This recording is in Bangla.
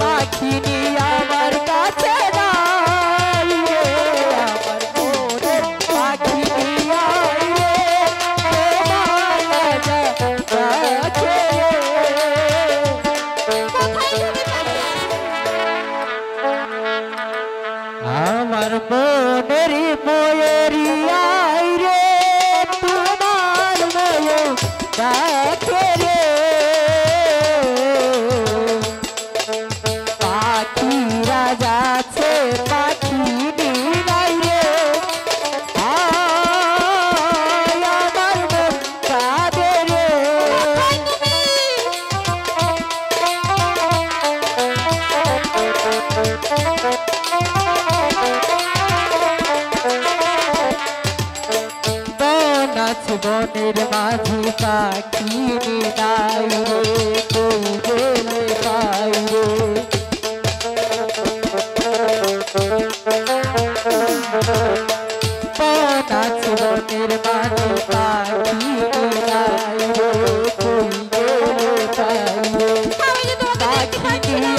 পাখিনি আমার কাছে নাই রে আমার মনের পাখিনি আই রে তোমার রাজা কাছে আমার মনের ময়ূরী আই রে তোমার ময়ূর কাছে রে পাখি রাজা আছে পাখি নাই রে আমার মন কাঁদে রে বনের মাঝি পাখি নাই রে কই গেলে পাই রে বনের মাঝি পাখি নাই রে কই গেলে পাই রে পাখি